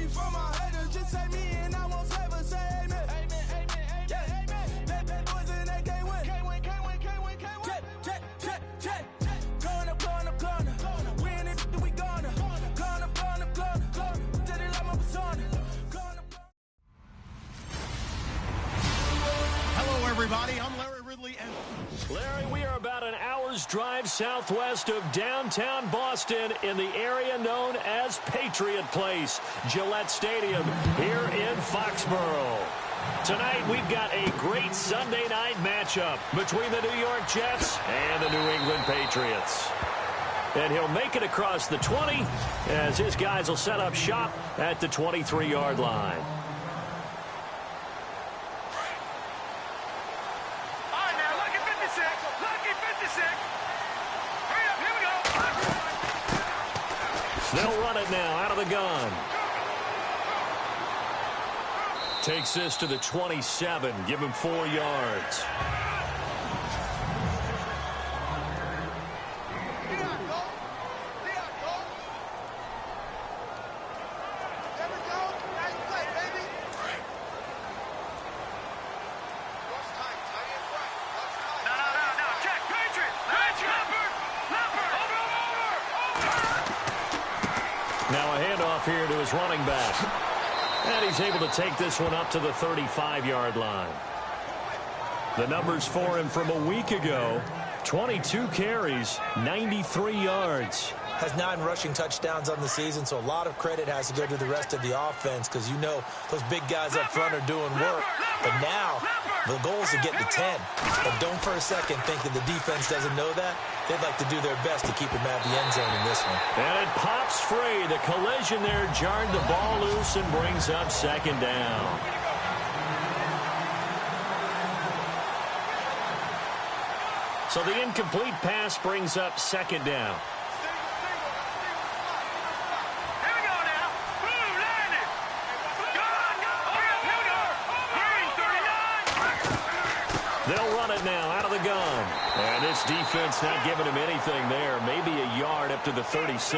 for my haters, just say me and I won't save us. Say amen. Amen, amen, amen, amen. Bad boys and they can't win. Can't win, can't win, can't win, can't win. Check, check, check, check. Going up, going up, going up. Win it, we gonna. Going up, going up, going up. Till they like my persona. Hello, everybody. I'm Larry Ridley. And Larry, we are about an hour's drive southwest of downtown Boston in the area known as Patriot Place, Gillette Stadium here in Foxborough. Tonight, we've got a great Sunday night matchup between the New York Jets and the New England Patriots. And he'll make it across the 20 as his guys will set up shop at the 23-yard line. They'll run it now out of the gun. Takes this to the 27. Give him 4 yards. Now a handoff here to his running back. And he's able to take this one up to the 35-yard line. The numbers for him from a week ago, 22 carries, 93 yards. Has 9 rushing touchdowns on the season, so a lot of credit has to go to the rest of the offense because you know those big guys up front are doing work. But now the goal is to get to 10. And don't for a second think that the defense doesn't know that. They'd like to do their best to keep him out of the end zone in this one. And it pops free. The collision there jarred the ball loose and brings up second down. So the incomplete pass brings up second down. They'll run it now out of the gun. And this defense not giving him anything there. Maybe a yard up to the 36.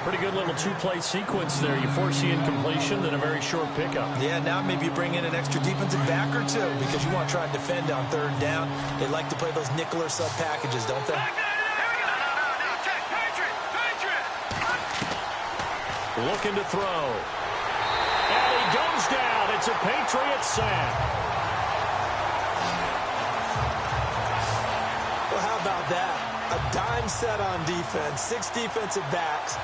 Pretty good little two-play sequence there. You force the incompletion, then a very short pickup. Yeah, now maybe you bring in an extra defensive back or two because you want to try and defend on third down. They like to play those nickel or sub packages, don't they? Looking to throw. And he goes down. It's a Patriot sack. How about that? A dime set on defense, 6 defensive backs.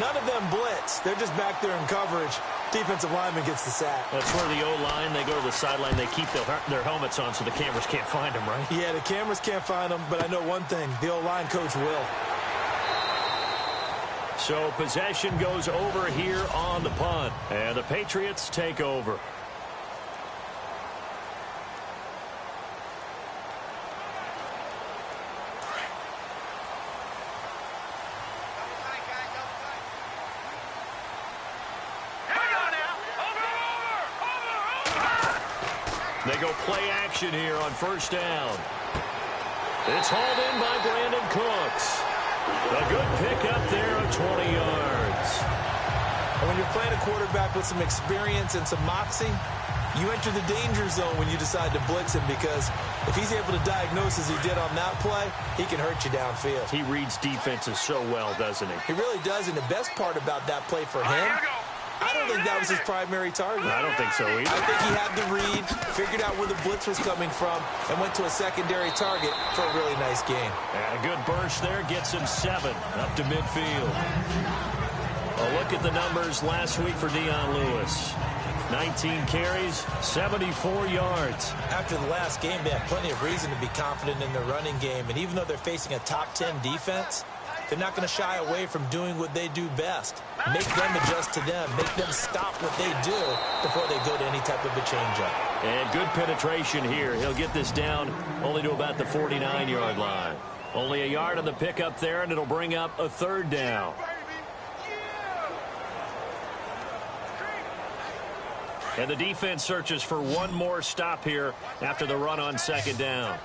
None of them blitz. They're just back there in coverage. Defensive lineman gets the sack. That's where the O-line, they go to the sideline, they keep their helmets on so the cameras can't find them, right? Yeah, the cameras can't find them, but I know one thing. The O-line coach will. So possession goes over here on the punt, and the Patriots take over. They go play action here on first down. It's hauled in by Brandon Cooks. A good pick up there of 20 yards. And when you're playing a quarterback with some experience and some moxie, you enter the danger zone when you decide to blitz him because if he's able to diagnose as he did on that play, he can hurt you downfield. He reads defenses so well, doesn't he? He really does, and the best part about that play for him, I don't think that was his primary target. I don't think so either. I think he had the read, figured out where the blitz was coming from, and went to a secondary target for a really nice game. And a good burst there gets him 7 up to midfield. A look at the numbers last week for Dion Lewis. 19 carries, 74 yards. After the last game, they have plenty of reason to be confident in their running game, and even though they're facing a top 10 defense, they're not going to shy away from doing what they do best. Make them adjust to them. Make them stop what they do before they go to any type of a changeup. And good penetration here. He'll get this down only to about the 49-yard line. Only a yard on the pickup there, and it'll bring up a third down. And the defense searches for one more stop here after the run on second down.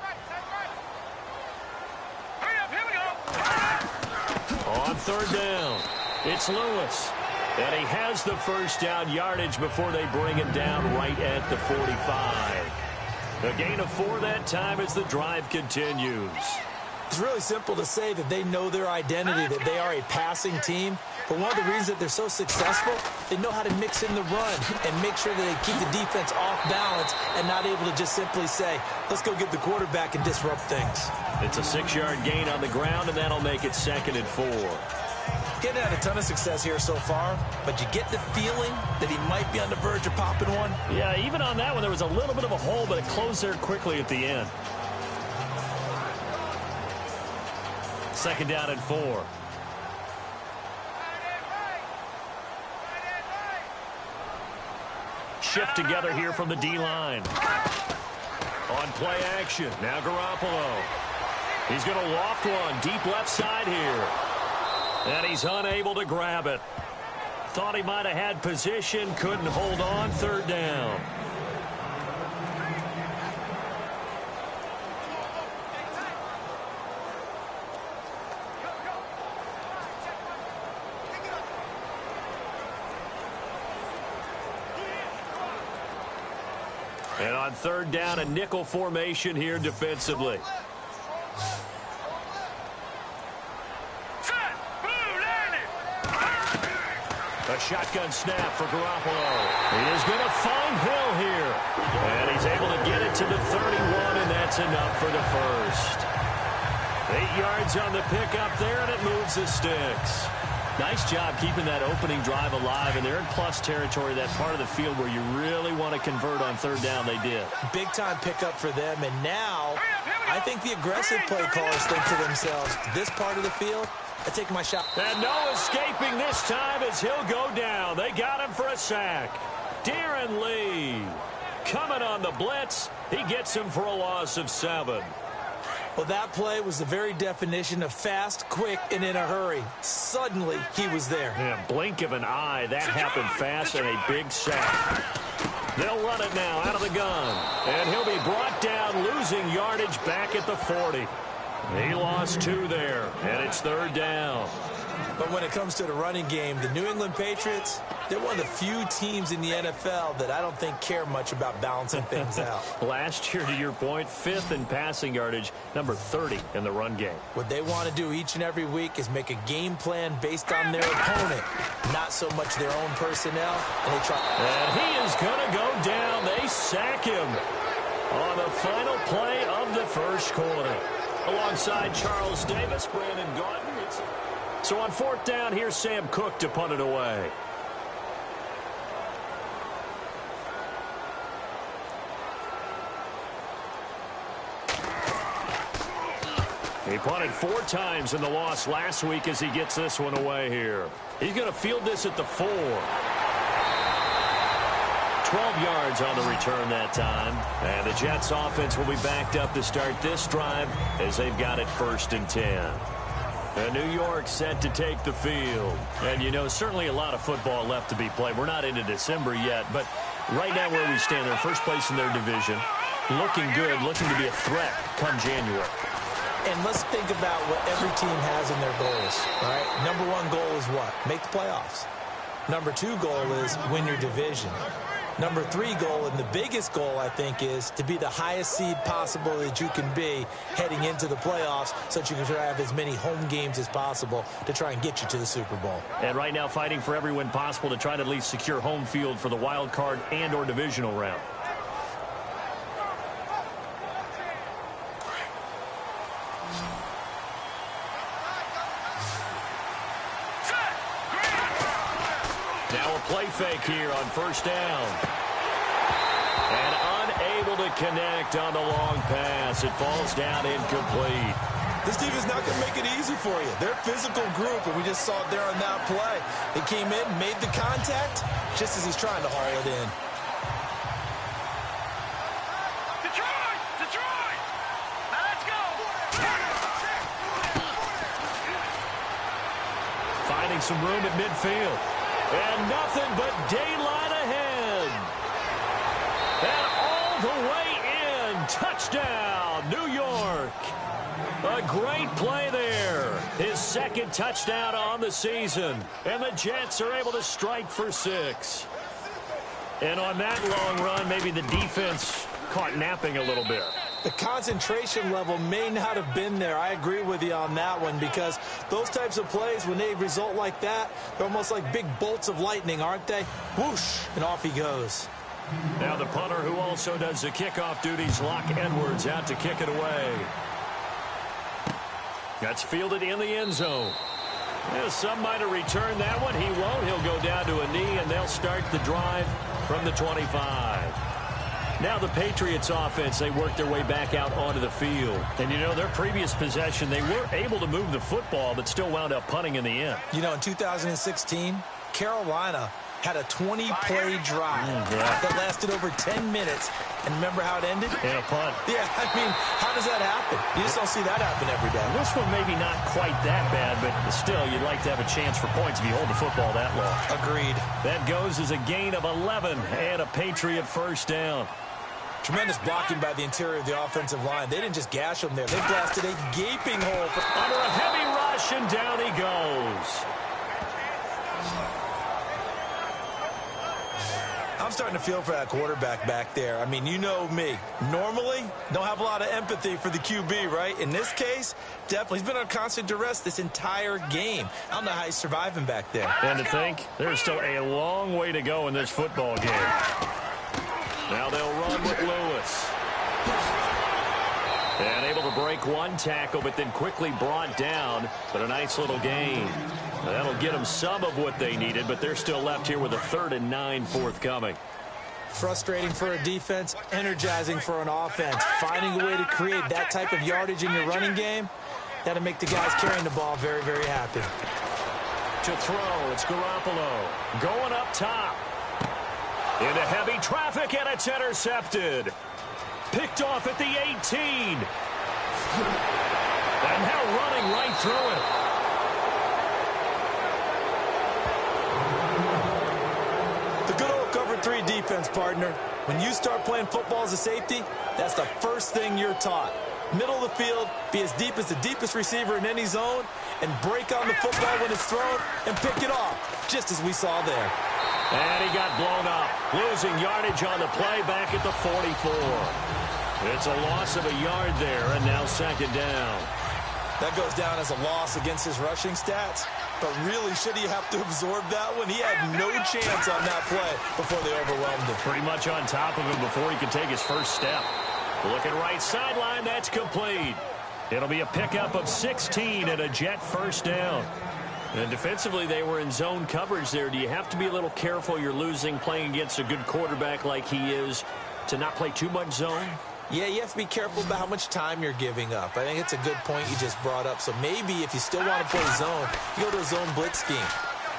On third down, it's Lewis. And he has the first down yardage before they bring him down right at the 45. A gain of 4 that time as the drive continues. It's really simple to say that they know their identity, that they are a passing team. But one of the reasons that they're so successful, they know how to mix in the run and make sure that they keep the defense off balance and not able to just simply say, let's go get the quarterback and disrupt things. It's a 6-yard gain on the ground, and that'll make it 2nd and 4. Getting had a ton of success here so far, but you get the feeling that he might be on the verge of popping one. Yeah, even on that one, there was a little bit of a hole, but it closed there quickly at the end. 2nd down and 4. Shift together here from the D-line. On play action, now Garoppolo. He's going to loft one deep left side here. And he's unable to grab it. Thought he might have had position, couldn't hold on, 3rd down. And on 3rd down, a nickel formation here defensively. A shotgun snap for Garoppolo. He is going to find Hill here. And he's able to get it to the 31, and that's enough for the first. 8 yards on the pickup there, and it moves the sticks. Nice job keeping that opening drive alive, and they're in plus territory, that part of the field where you really want to convert on 3rd down. They did. Big-time pickup for them, and now I think the aggressive play callers think to themselves, this part of the field, I take my shot. And no escaping this time as he'll go down. They got him for a sack. Darren Lee coming on the blitz. He gets him for a loss of 7. Well, that play was the very definition of fast, quick, and in a hurry. Suddenly, he was there. Yeah, blink of an eye. That happened fast and a big sack. They'll run it now out of the gun. And he'll be brought down, losing yardage back at the 40. He lost 2 there, and it's 3rd down. But when it comes to the running game, the New England Patriots, they're one of the few teams in the NFL that I don't think care much about balancing things out. Last year, to your point, 5th in passing yardage, number 30 in the run game. What they want to do each and every week is make a game plan based on their opponent, not so much their own personnel. And he is going to go down. They sack him on the final play of the first quarter. Alongside Charles Davis, Brandon Gordon. So on 4th down, here's Sam Cook to punt it away. He punted 4 times in the loss last week as he gets this one away here. He's going to field this at the 4. 12 yards on the return that time. And the Jets offense will be backed up to start this drive as they've got it 1st and 10. And New York set to take the field. And, you know, certainly a lot of football left to be played. We're not into December yet, but right now where we stand, they're first place in their division. Looking good, looking to be a threat come January. And let's think about what every team has in their goals, all right? Number 1 goal is what? Make the playoffs. Number 2 goal is win your division. Number 3 goal, and the biggest goal, I think, is to be the highest seed possible that you can be heading into the playoffs so that you can try to have as many home games as possible to try and get you to the Super Bowl. And right now fighting for every win possible to try to at least secure home field for the wild card and or divisional round. Now a play fake here on 1st down. And unable to connect on the long pass. It falls down incomplete. This team is not going to make it easy for you. They're a physical group, and we just saw it there on that play. They came in, made the contact, just as he's trying to haul it in. Detroit! Now let's go! Finding some room at midfield. And nothing but daylight ahead. And all the way in. Touchdown, New York. A great play there. His second touchdown on the season. And the Jets are able to strike for 6. And on that long run, maybe the defense caught napping a little bit. The concentration level may not have been there. I agree with you on that one, because those types of plays, when they result like that, they're almost like big bolts of lightning, aren't they? Whoosh, and off he goes. Now the punter, who also does the kickoff duties, Locke Edwards, out to kick it away. That's fielded in the end zone. Yeah, some might have returned that one. He won't. He'll go down to a knee, and they'll start the drive from the 25. Now the Patriots offense, they work their way back out onto the field. And, you know, their previous possession, they were able to move the football, but still wound up punting in the end. You know, in 2016, Carolina had a 20-play drive that lasted over 10 minutes. And remember how it ended? In a punt. Yeah, I mean, how does that happen? You just don't see that happen every day. This one maybe not quite that bad, but still, you'd like to have a chance for points if you hold the football that long. Agreed. That goes as a gain of 11 and a Patriot first down. Tremendous blocking by the interior of the offensive line. They didn't just gash him there. They blasted a gaping hole. Under a heavy rush, and down he goes. I'm starting to feel for that quarterback back there. I mean, you know me. Normally, don't have a lot of empathy for the QB, right? In this case, definitely. He's been on constant duress this entire game. I don't know how he's surviving back there. And to think, there's still a long way to go in this football game. Now they'll run with Lewis. And able to break one tackle, but then quickly brought down. But a nice little gain. That'll get them some of what they needed, but they're still left here with a 3rd and 9 forthcoming. Frustrating for a defense, energizing for an offense. Finding a way to create that type of yardage in your running game, that'll make the guys carrying the ball very, very happy. To throw, it's Garoppolo. Going up top. Into heavy traffic, and it's intercepted. Picked off at the 18. And now running right through it. The good old cover 3 defense, partner. When you start playing football as a safety, that's the first thing you're taught. Middle of the field, be as deep as the deepest receiver in any zone, and break on the football when it's thrown and pick it off, just as we saw there. And he got blown up, losing yardage on the play back at the 44. It's a loss of a yard there, and now 2nd down. That goes down as a loss against his rushing stats. But really, should he have to absorb that one? He had no chance on that play before they overwhelmed him. Pretty much on top of him before he could take his first step. Looking right sideline, that's complete. It'll be a pickup of 16 and a Jet first down. And defensively, they were in zone coverage there. Do you have to be a little careful you're losing playing against a good quarterback like he is to not play too much zone? Yeah, you have to be careful about how much time you're giving up. I think it's a good point you just brought up. So maybe if you still want to play zone, you go to a zone blitz scheme.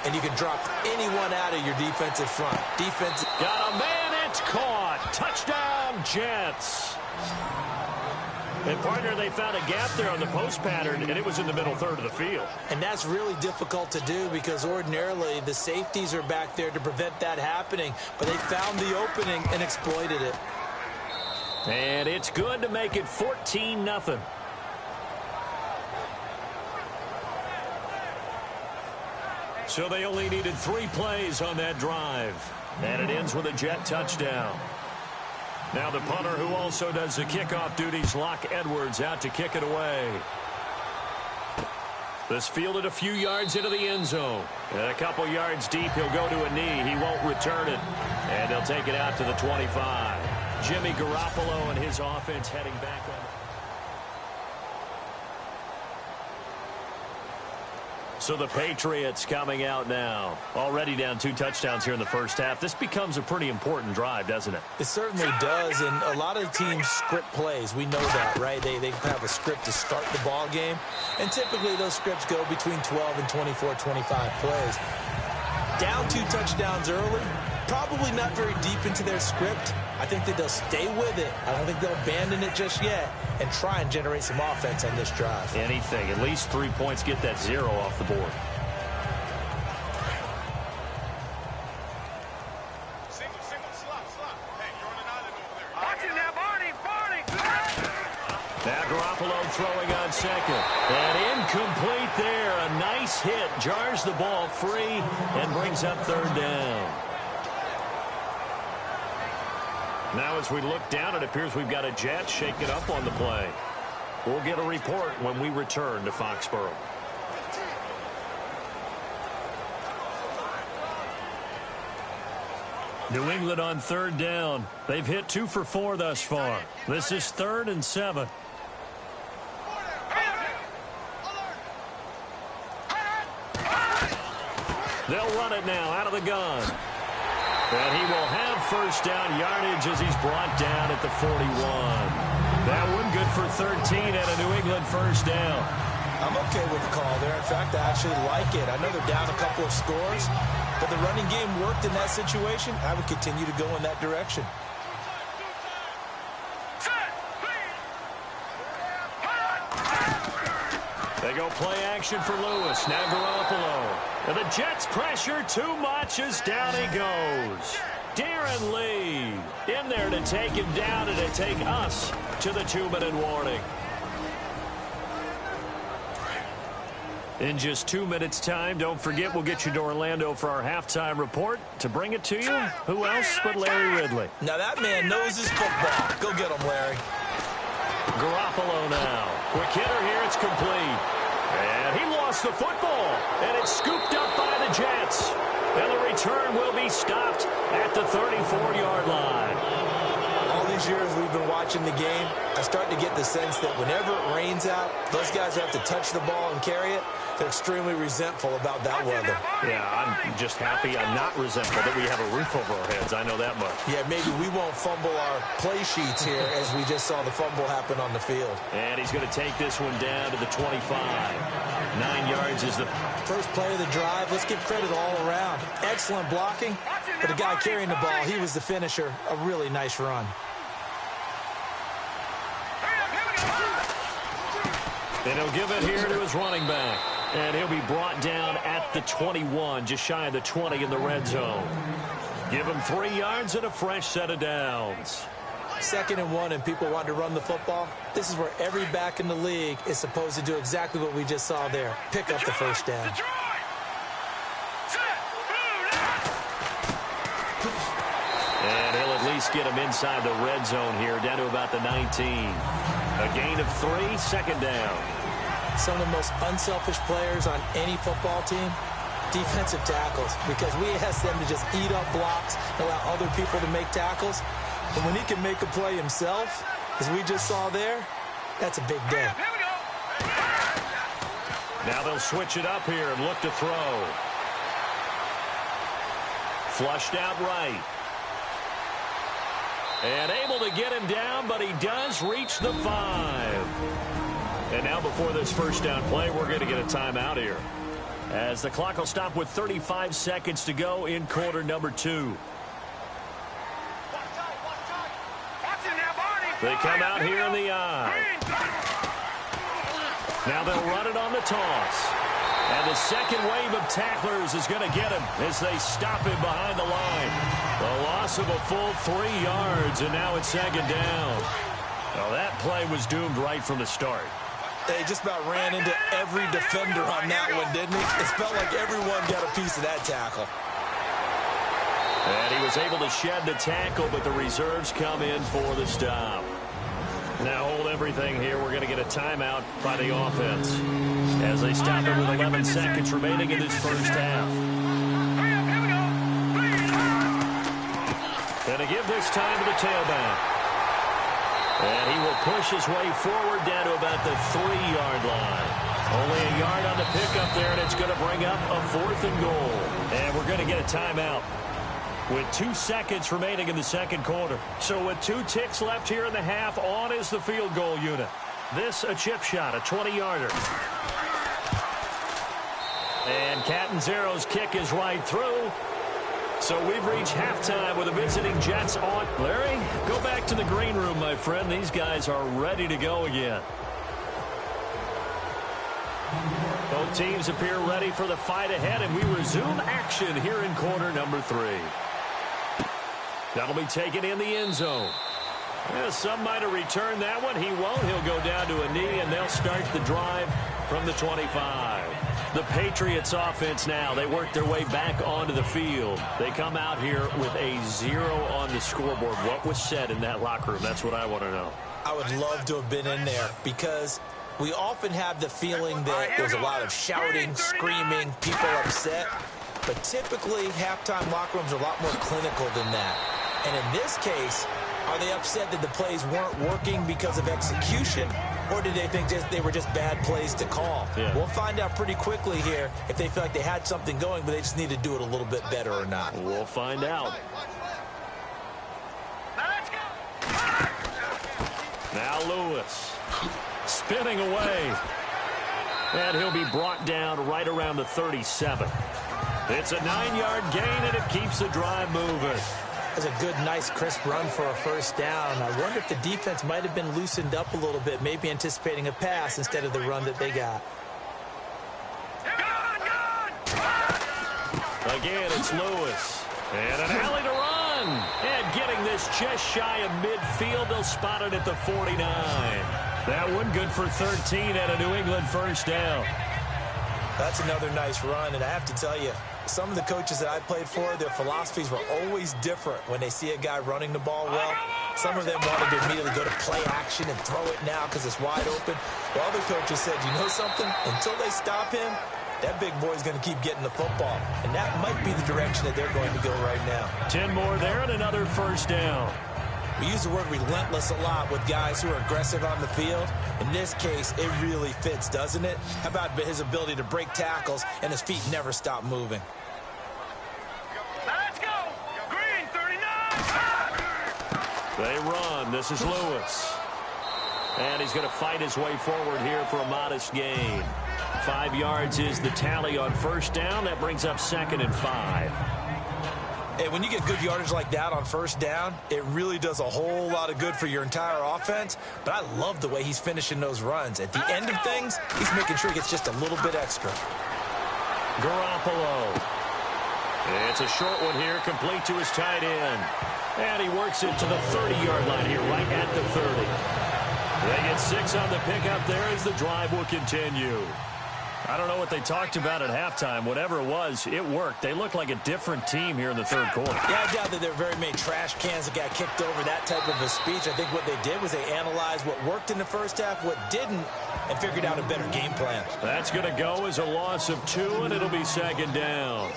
And you can drop anyone out of your defensive front. Got a man, it's caught. Touchdown, Jets. And, partner, they found a gap there on the post pattern, and it was in the middle 3rd of the field. And that's really difficult to do because ordinarily the safeties are back there to prevent that happening. But they found the opening and exploited it. And it's good to make it 14-0. So they only needed 3 plays on that drive. And it ends with a Jet touchdown. Now the punter, who also does the kickoff duties, Locke Edwards, out to kick it away. This fielded a few yards into the end zone. And a couple yards deep, he'll go to a knee. He won't return it. And they'll take it out to the 25. Jimmy Garoppolo and his offense heading back on. So the Patriots coming out now. Already down 2 touchdowns here in the first half. This becomes a pretty important drive, doesn't it? It certainly does, and a lot of teams script plays. We know that, right? They have a script to start the ball game, and typically those scripts go between 12 and 24, 25 plays. Down 2 touchdowns early, probably not very deep into their script. I think that they'll stay with it. I don't think they'll abandon it just yet and try and generate some offense on this drive. Anything. At least 3 points, get that 0 off the board. Now Garoppolo Garoppolo throwing on second. And incomplete there. A nice hit. Jars the ball free and brings up third down. Now as we look down, it appears we've got a Jet shaking up on the play. We'll get a report when we return to Foxborough. New England on third down. They've hit 2 for 4 thus far. This is 3rd and 7. They'll run it now out of the gun. And he will have first down yardage as he's brought down at the 41. That one good for 13 and a New England first down. I'm okay with the call there. In fact, I actually like it. I know they're down a couple of scores, but the running game worked in that situation. I would continue to go in that direction. They go play action for Lewis. Now Garoppolo. And the Jets pressure too much as down he goes. Darren Lee in there to take him down and to take us to the 2-minute warning. In just 2 minutes' time, don't forget we'll get you to Orlando for our halftime report. To bring it to you, who else but Larry Ridley? Now that man knows his football. Go get him, Larry. Garoppolo now. Quick hitter here, it's complete. And he lost the football, and it's scooped up by the Jets. And the return will be stopped at the 34-yard line. All these years we've been watching the game, I start to get the sense that whenever it rains out, those guys have to touch the ball and carry it. They're extremely resentful about that weather. Yeah, I'm just happy I'm not resentful that we have a roof over our heads. I know that much. Yeah, maybe we won't fumble our play sheets here as we just saw the fumble happen on the field. And he's going to take this one down to the 25. 9 yards is the first play of the drive. Let's give credit all around. Excellent blocking, but the guy carrying the ball, he was the finisher. A really nice run. And he'll give it here to his running back. And he'll be brought down at the 21, just shy of the 20 in the red zone. Give him 3 yards and a fresh set of downs. 2nd and 1, and people want to run the football. This is where every back in the league is supposed to do exactly what we just saw there. Pick up the first down. And he'll at least get him inside the red zone here, down to about the 19. A gain of 3, 2nd down. Some of the most unselfish players on any football team, defensive tackles, because we ask them to just eat up blocks and allow other people to make tackles. But when he can make a play himself, as we just saw there, that's a big day. Now they'll switch it up here and look to throw. Flushed out right. And able to get him down, but he does reach the 5. And now before this first down play, we're going to get a timeout here, as the clock will stop with 35 seconds to go in quarter number 2. They come out here in the eye. Now they'll run it on the toss. And the second wave of tacklers is going to get him as they stop him behind the line. The loss of a full 3 yards, and now it's 2nd down. Well, that play was doomed right from the start. They just about ran into every defender on that one, didn't he? It felt like everyone got a piece of that tackle. And he was able to shed the tackle, but the reserves come in for the stop. Now hold everything here. We're going to get a timeout by the offense as they stop it with 11 seconds remaining in this first half. And to give this time to the tailback. And he will push his way forward down to about the 3-yard line. Only a yard on the pickup there, and it's going to bring up a 4th and goal. And we're going to get a timeout with 2 seconds remaining in the second quarter. So with 2 ticks left here in the half, on is the field goal unit. This a chip shot, a 20-yarder. And Catanzaro's kick is right through. So we've reached halftime with the visiting Jets on. Larry, go back to the green room, my friend. These guys are ready to go again. Both teams appear ready for the fight ahead, and we resume action here in quarter number 3. That'll be taken in the end zone. Yeah, some might have returned that one. He won't. He'll go down to a knee, and they'll start the drive from the 25. The Patriots offense now. They work their way back onto the field. They come out here with a 0 on the scoreboard. What was said in that locker room? That's what I want to know. I would love to have been in there because we often have the feeling that there's a lot of shouting, screaming, people upset. But typically, halftime locker rooms are a lot more clinical than that. And in this case, are they upset that the plays weren't working because of execution, or did they think they were just bad plays to call? Yeah. We'll find out pretty quickly here if they feel like they had something going, but they just need to do it a little bit better or not. We'll find out. Now Lewis spinning away. And he'll be brought down right around the 37. It's a 9-yard gain, and it keeps the drive moving. That's a good, nice, crisp run for a first down. I wonder if the defense might have been loosened up a little bit, maybe anticipating a pass instead of the run that they got. Again, it's Lewis. And an alley to run. And getting this just shy of midfield. They'll spot it at the 49. That one good for 13 at a New England first down. That's another nice run, and I have to tell you, some of the coaches that I played for, their philosophies were always different when they see a guy running the ball well. Some of them wanted to immediately go to play action and throw it now because it's wide open. While other coaches said, you know something? Until they stop him, that big boy's going to keep getting the football. And that might be the direction that they're going to go right now. 10 more there and another first down. We use the word relentless a lot with guys who are aggressive on the field. In this case, it really fits, doesn't it? How about his ability to break tackles and his feet never stop moving? Let's go! Green 39! They run. This is Lewis. And he's going to fight his way forward here for a modest gain. 5 yards is the tally on first down. That brings up 2nd and 5. Hey, when you get good yardage like that on first down, it really does a whole lot of good for your entire offense. But I love the way he's finishing those runs. At the end of things, he's making sure he gets just a little bit extra. Garoppolo. It's a short one here, complete to his tight end. And he works it to the 30-yard line here, right at the 30. They get 6 on the pickup there as the drive will continue. I don't know what they talked about at halftime. Whatever it was, it worked. They look like a different team here in the third quarter. Yeah, I doubt that there are very many trash cans that got kicked over, that type of a speech. I think what they did was they analyzed what worked in the first half, what didn't, and figured out a better game plan. That's going to go as a loss of 2, and it'll be 2nd down.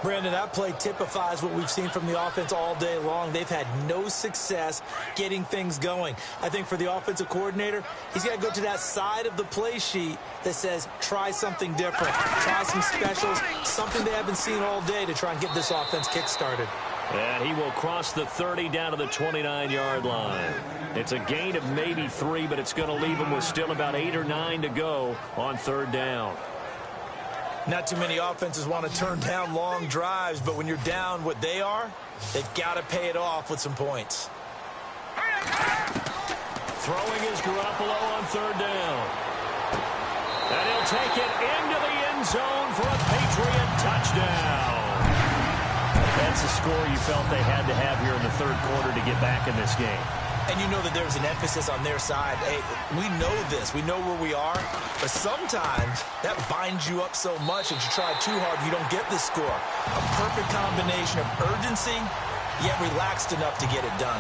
Brandon, that play typifies what we've seen from the offense all day long. They've had no success getting things going. I think for the offensive coordinator, he's got to go to that side of the play sheet that says, try something different. Try some specials, something they haven't seen all day to try and get this offense kick-started. And he will cross the 30 down to the 29-yard line. It's a gain of maybe 3, but it's going to leave him with still about 8 or 9 to go on 3rd down. Not too many offenses want to turn down long drives, but when you're down what they are, they've got to pay it off with some points. Throwing is Garoppolo on 3rd down. And he'll take it into the end zone for a Patriot touchdown. That's the score you felt they had to have here in the third quarter to get back in this game. And you know that there's an emphasis on their side. Hey, we know this. We know where we are. But sometimes that binds you up so much that you try too hard, you don't get the score. A perfect combination of urgency, yet relaxed enough to get it done.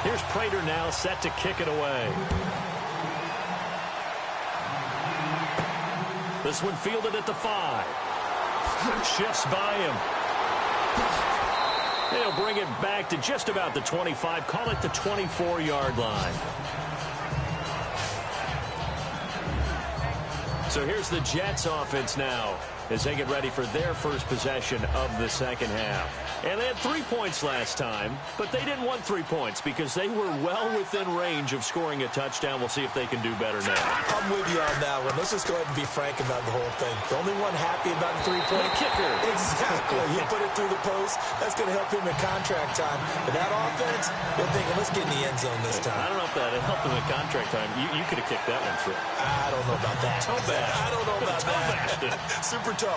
Here's Prater now set to kick it away. This one fielded at the 5. Shifts by him. They'll bring it back to just about the 25. Call it the 24-yard line. So here's the Jets offense now as they get ready for their first possession of the second half. And they had 3 points last time, but they didn't want 3 points because they were well within range of scoring a touchdown. We'll see if they can do better now. I'm with you on that one. Let's just go ahead and be frank about the whole thing. The only one happy about the 3-point kicker. Exactly. He put it through the post. That's going to help him in contract time. But that offense, they're thinking, let's get in the end zone this time. I don't know if that helped him in contract time. You could have kicked that one through. I don't know about that. Toe bash. I don't know about that. Super toe.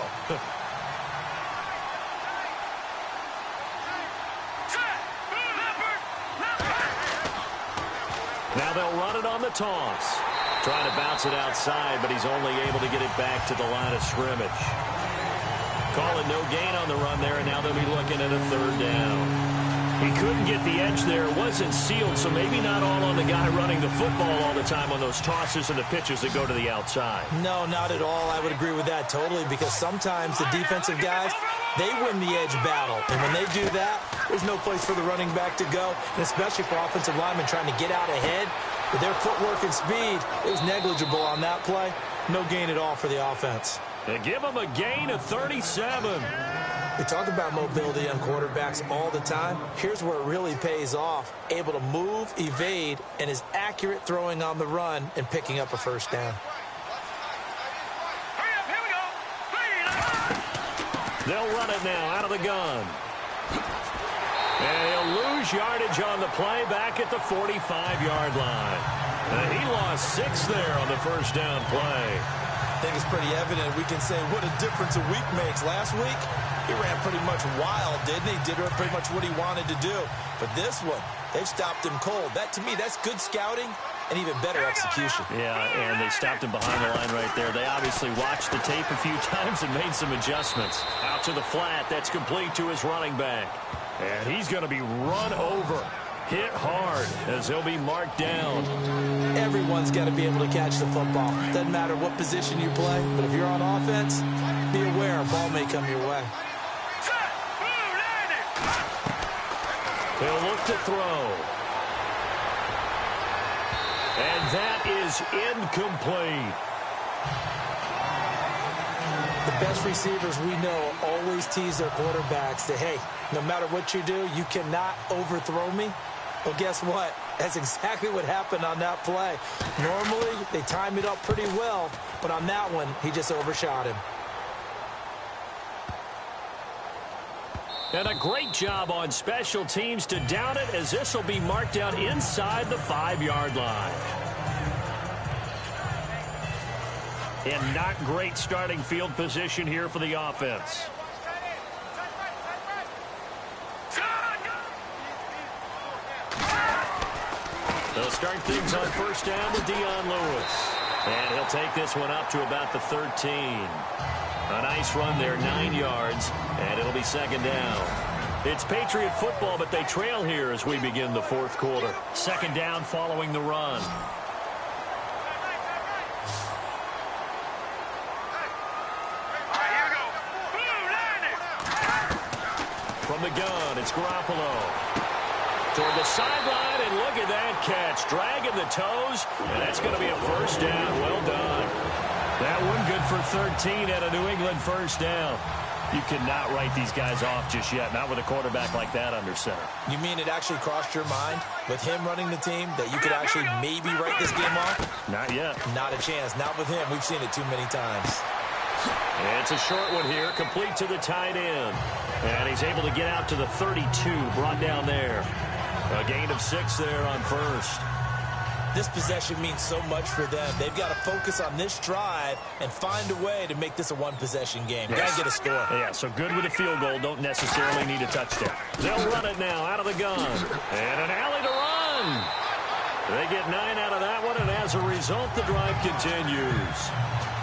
Now they'll run it on the toss. Trying to bounce it outside, but he's only able to get it back to the line of scrimmage. Calling no gain on the run there, and now they'll be looking at a third down. He couldn't get the edge there. It wasn't sealed, so maybe not all on the guy running the football all the time on those tosses and the pitches that go to the outside. No, not at all. I would agree with that totally, because sometimes the defensive guys, they win the edge battle. And when they do that, there's no place for the running back to go, and especially for offensive linemen trying to get out ahead. With their footwork and speed, it was negligible on that play. No gain at all for the offense. They give him a gain of 37. We talk about mobility on quarterbacks all the time. Here's where it really pays off. Able to move, evade, and is accurate throwing on the run and picking up a first down. They'll run it now out of the gun. And he'll lose yardage on the play back at the 45-yard line. And he lost 6 there on the first down play. I think it's pretty evident. We can say what a difference a week makes. Last week, he ran pretty much wild, didn't he? Did pretty much what he wanted to do. But this one, they've stopped him cold. That, to me, that's good scouting and even better execution. Yeah, and they stopped him behind the line right there. They obviously watched the tape a few times and made some adjustments. Out to the flat. That's complete to his running back. And he's going to be run over. Hit hard as he'll be marked down. Everyone's got to be able to catch the football. Doesn't matter what position you play, but if you're on offense, be aware a ball may come your way. He'll look to throw. And that is incomplete. The best receivers we know always tease their quarterbacks that, hey, no matter what you do, you cannot overthrow me. Well, guess what? That's exactly what happened on that play. Normally, they time it up pretty well, but on that one, he just overshot him. And a great job on special teams to down it, as this will be marked out inside the 5-yard line. And not great starting field position here for the offense. They'll start things on first down with Dion Lewis. And he'll take this one up to about the 13. A nice run there, 9 yards, and it'll be second down. It's Patriot football, but they trail here as we begin the fourth quarter. Second down following the run. From the gun, it's Garoppolo. Toward the sideline, and look at that catch. Dragging the toes, and that's going to be a first down. Well done. That one good for 13 at a New England first down. You cannot write these guys off just yet, not with a quarterback like that under center. You mean it actually crossed your mind with him running the team that you could actually maybe write this game off? Not yet. Not a chance. Not with him. We've seen it too many times. And it's a short one here, complete to the tight end. And he's able to get out to the 32, brought down there. A gain of 6 there on first. This possession means so much for them. They've got to focus on this drive and find a way to make this a one-possession game. Yes. Got to get a score. Yeah, so good with a field goal. Don't necessarily need a touchdown. They'll run it now out of the gun. And an alley to run. They get 9 out of that one, and as a result, the drive continues.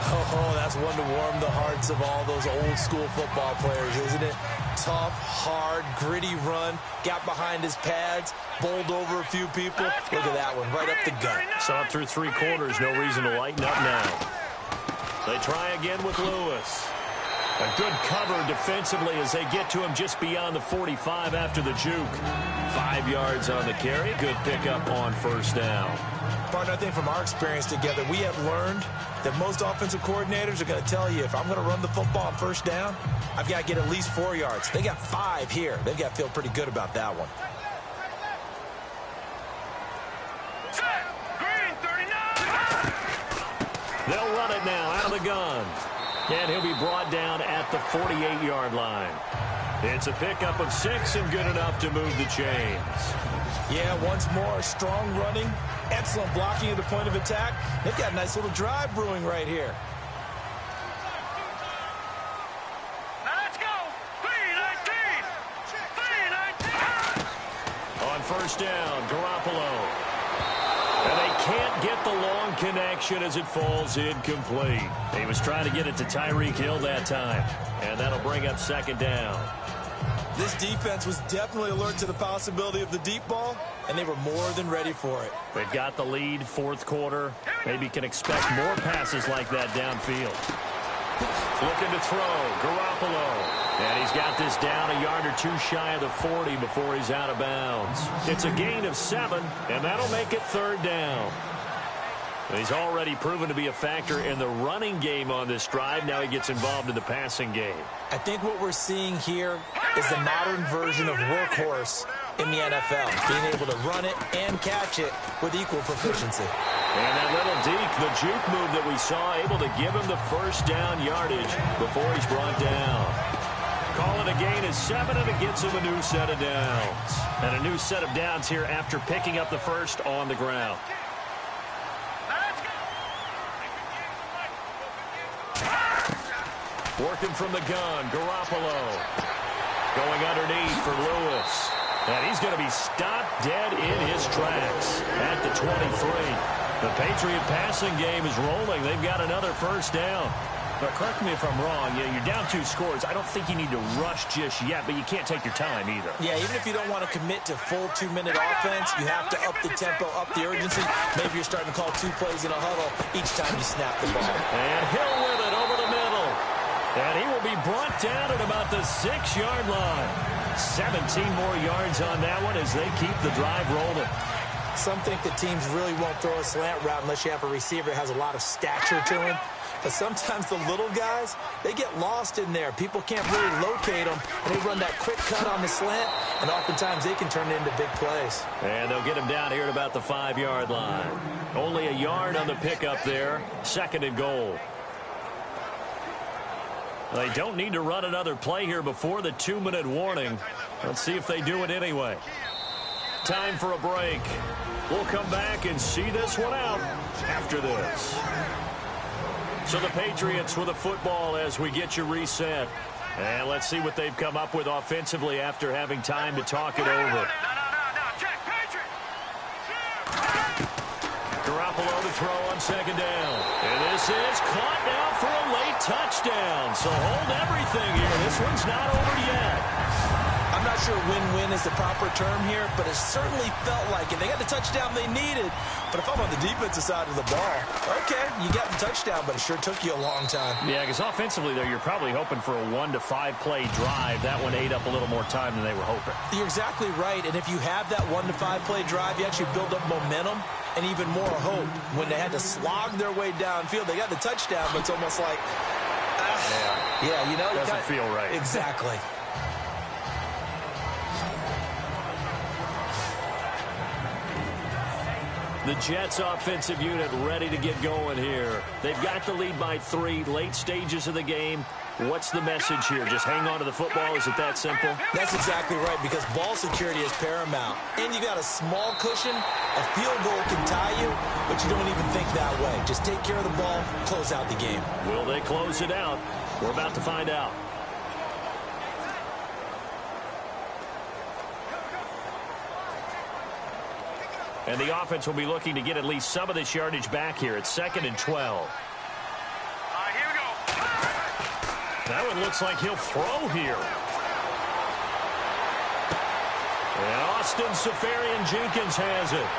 Oh, that's one to warm the hearts of all those old-school football players, isn't it? Tough, hard, gritty run. Got behind his pads, bowled over a few people. Look at that one, right up the gut. Saw it through 3 quarters. No reason to lighten up now. They try again with Lewis. A good cover defensively as they get to him just beyond the 45 after the juke. 5 yards on the carry. Good pickup on first down. Partner, I think from our experience together, we have learned that most offensive coordinators are going to tell you, if I'm going to run the football on first down, I've got to get at least 4 yards. They got 5 here. They've got to feel pretty good about that one. They'll run it now out of the gun. And he'll be brought down at the 48-yard line. It's a pickup of 6 and good enough to move the chains. Yeah, once more, strong running, excellent blocking at the point of attack. They've got a nice little drive brewing right here. Now let's go. 3-19. 3-19. On first down, Garoppolo. can't get the long connection as it falls incomplete. He was trying to get it to Tyreek Hill that time, and that'll bring up second down. This defense was definitely alert to the possibility of the deep ball, and they were more than ready for it. They've got the lead, fourth quarter. Maybe can expect more passes like that downfield. Looking to throw, Garoppolo. And he's got this down a yard or two shy of the 40 before he's out of bounds. It's a gain of 7, and that'll make it third down. He's already proven to be a factor in the running game on this drive. Now he gets involved in the passing game. I think what we're seeing here is the modern version of workhorse in the NFL, being able to run it and catch it with equal proficiency. And that little deke, the juke move that we saw, able to give him the first down yardage before he's brought down. Call it a gain of 7, and it gets him a new set of downs. And a new set of downs here after picking up the first on the ground. Working from the gun, Garoppolo. Going underneath for Lewis. And he's going to be stopped dead in his tracks at the 23. The Patriot passing game is rolling. They've got another first down. But correct me if I'm wrong. You're down 2 scores. I don't think you need to rush just yet, but you can't take your time either. Yeah, even if you don't want to commit to full 2-minute offense, you have to up the tempo, up the urgency. Maybe you're starting to call 2 plays in a huddle each time you snap the ball. And Hill with it over the middle. And he will be brought down at about the 6-yard line. 17 more yards on that one as they keep the drive rolling. Some think the teams really won't throw a slant route unless you have a receiver that has a lot of stature to him. But sometimes the little guys, they get lost in there. People can't really locate them, and they run that quick cut on the slant, and oftentimes they can turn it into big plays. And they'll get him down here at about the 5-yard line. Only a yard on the pickup there. 2nd and goal. They don't need to run another play here before the 2-minute warning. Let's see if they do it anyway. Time for a break. We'll come back and see this one out after this. So the Patriots with a football as we get you reset. And let's see what they've come up with offensively after having time to talk it over. Garoppolo to throw on 2nd down. And this is caught now for a late touchdown. So hold everything here. This one's not over yet. I'm not sure win-win is the proper term here, but it certainly felt like it. They got the touchdown they needed, but if I'm on the defensive side of the ball, okay, you got the touchdown, but it sure took you a long time. Yeah, because offensively, though, you're probably hoping for a 1 to 5 play drive. That one ate up a little more time than they were hoping. You're exactly right, and if you have that 1 to 5 play drive, you actually build up momentum and even more hope. When they had to slog their way downfield, they got the touchdown, but it's almost like, yeah, you know. Doesn't feel right. Exactly. The Jets offensive unit ready to get going here. They've got the lead by 3, late stages of the game. What's the message here? Just hang on to the football? Is it that simple? That's exactly right, because ball security is paramount. And you got a small cushion. A field goal can tie you, but you don't even think that way. Just take care of the ball, close out the game. Will they close it out? We're about to find out. And the offense will be looking to get at least some of this yardage back here. It's 2nd and 12. Here we go. That one looks like he'll throw here. And Austin Seferian-Jenkins has it.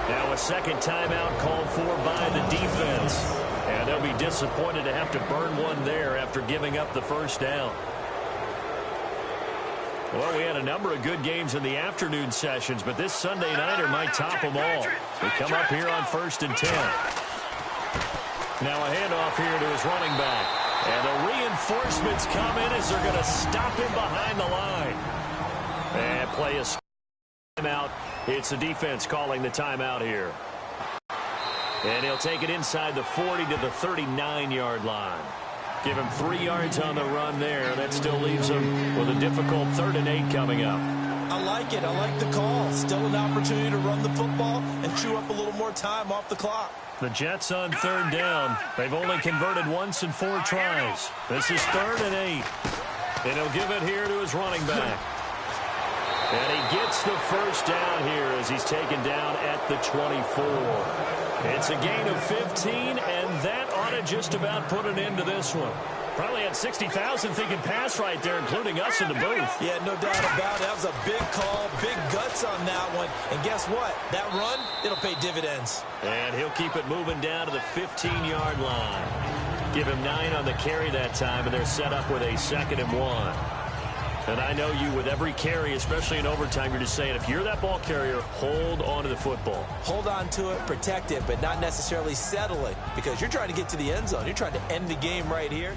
Now a second timeout called for by the defense. And they'll be disappointed to have to burn one there after giving up the first down. Well, we had a number of good games in the afternoon sessions, but this Sunday nighter might top them all. We come up here on 1st and 10. Now a handoff here to his running back. And the reinforcements come in as they're going to stop him behind the line. And play a timeout. It's the defense calling the timeout here. And he'll take it inside the 40 to the 39-yard line. Give him 3 yards on the run there. That still leaves him with a difficult 3rd and 8 coming up. I like it. I like the call. Still an opportunity to run the football and chew up a little more time off the clock. The Jets on 3rd down. They've only converted once in 4 tries. This is 3rd and 8. And he'll give it here to his running back. And he gets the first down here as he's taken down at the 24. It's a gain of 15, and that ought to just about put an end to this one. Probably had 60,000 thinking pass right there, including us in the booth. Yeah, no doubt about it. That was a big call, big guts on that one. And guess what? That run, it'll pay dividends. And he'll keep it moving down to the 15-yard line. Give him 9 on the carry that time, and they're set up with a 2nd and 1. And I know you, with every carry, especially in overtime, you're just saying, if you're that ball carrier, hold on to the football. Hold on to it, protect it, but not necessarily settle it, because you're trying to get to the end zone. You're trying to end the game right here.